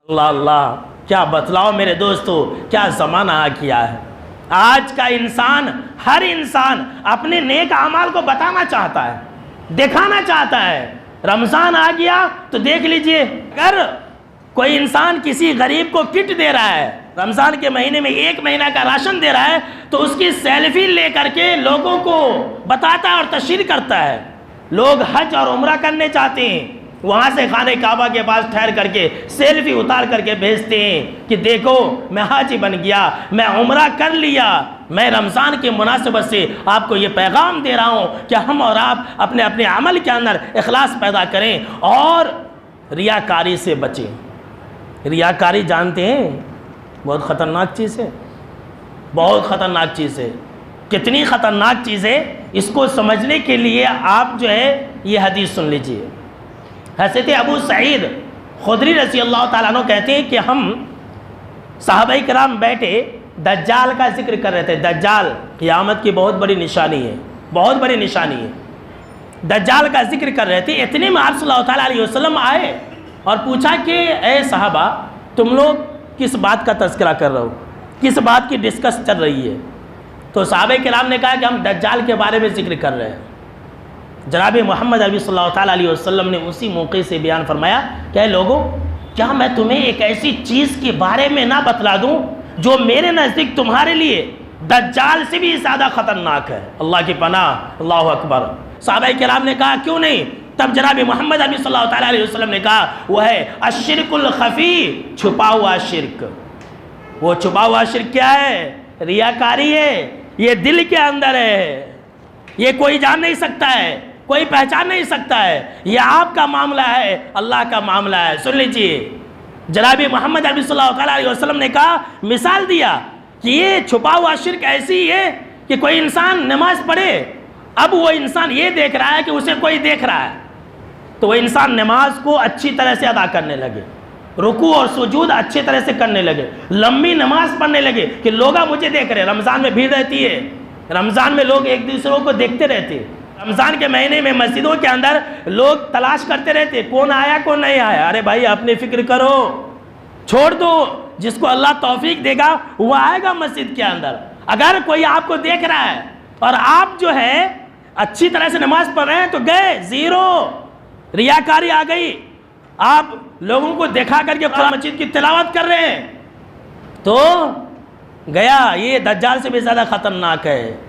अल्लाह अल्लाह, क्या बतलाओ मेरे दोस्तों, क्या ज़माना आ गया है। आज का इंसान, हर इंसान अपने नेक अमाल को बताना चाहता है, दिखाना चाहता है। रमज़ान आ गया तो देख लीजिए, अगर कोई इंसान किसी गरीब को किट दे रहा है, रमज़ान के महीने में 1 महीना का राशन दे रहा है, तो उसकी सेल्फी लेकर के लोगों को बताता है और तशहीर करता है। लोग हज और उम्रा करने चाहते हैं, वहाँ से खाने काबा के पास ठहर करके सेल्फी उतार करके भेजते हैं कि देखो मैं हाजी बन गया, मैं उम्रा कर लिया। मैं रमज़ान के मुनासिबत से आपको ये पैगाम दे रहा हूँ कि हम और आप अपने अपने अमल के अंदर इखलास पैदा करें और रियाकारी से बचें। रियाकारी जानते हैं, बहुत ख़तरनाक चीज़ है, बहुत ख़तरनाक चीज़ है। कितनी ख़तरनाक चीज़ है, इसको समझने के लिए आप जो है ये हदीस सुन लीजिए। हज़रत अबू सईद खुदरी रज़ी अल्लाह ताला अन्हु कहते हैं कि हम सहाबाए किराम बैठे दज्जाल का जिक्र कर रहे थे। दज्जाल क़यामत की बहुत बड़ी निशानी है, बहुत बड़ी निशानी है। दज्जाल का जिक्र कर रहे थे, इतने में आप सल्लल्लाहु अलैहि वसल्लम आए और पूछा कि ए सहाबा, तुम लोग किस बात का तज़किरा कर रहे हो, किस बात की डिस्कस चल रही है? तो सहाबाए किराम ने कहा कि हम दज्जाल के बारे में जिक्र कर रहे हैं। जनाब मोहम्मद अरबी सल्लल्लाहु अलैहि वसल्लम ने उसी मौके से बयान फरमाया, क्या लोगों, क्या मैं तुम्हें एक ऐसी चीज़ के बारे में ना बतला दूं जो मेरे नज़दीक तुम्हारे लिए दज्जाल से भी ज़्यादा ख़तरनाक है? अल्लाह की पनाह, अल्लाह अकबर। सहाबाए किराम ने कहा क्यों नहीं? तब जनाब मोहम्मद अरबी सल्लल्लाहु अलैहि वसल्लम ने कहा वह है अश्शिरकुल खफ़ी, छुपा हुआ शिर्क। वो छुपा हुआ शिर्क क्या है? रियाकारी है। ये दिल के अंदर है, ये कोई जान नहीं सकता है, कोई पहचान नहीं सकता है। ये आपका मामला है, अल्लाह का मामला है। सुन लीजिए, जनाब मोहम्मद अरबी सल्लल्लाहु अलैहि वसल्लम ने कहा, मिसाल दिया कि ये छुपा हुआ शिर्क ऐसी है कि कोई इंसान नमाज पढ़े, अब वो इंसान ये देख रहा है कि उसे कोई देख रहा है, तो वह इंसान नमाज को अच्छी तरह से अदा करने लगे, रुकू और सुजूद अच्छी तरह से करने लगे, लंबी नमाज पढ़ने लगे कि लोग मुझे देख रहे हैं। रमज़ान में भीड़ रहती है, रमज़ान में लोग एक दूसरों को देखते रहते हैं। रमज़ान के महीने में मस्जिदों के अंदर लोग तलाश करते रहते, कौन आया कौन नहीं आया। अरे भाई, अपनी फिक्र करो, छोड़ दो, जिसको अल्लाह तौफीक देगा वो आएगा मस्जिद के अंदर। अगर कोई आपको देख रहा है और आप जो है अच्छी तरह से नमाज पढ़ रहे हैं तो गए ज़ीरो, रियाकारी आ गई। आप लोगों को देखा करके कुरान मजीद की तिलावत कर रहे हैं तो गया। ये दज्जाल से भी ज़्यादा ख़तरनाक है।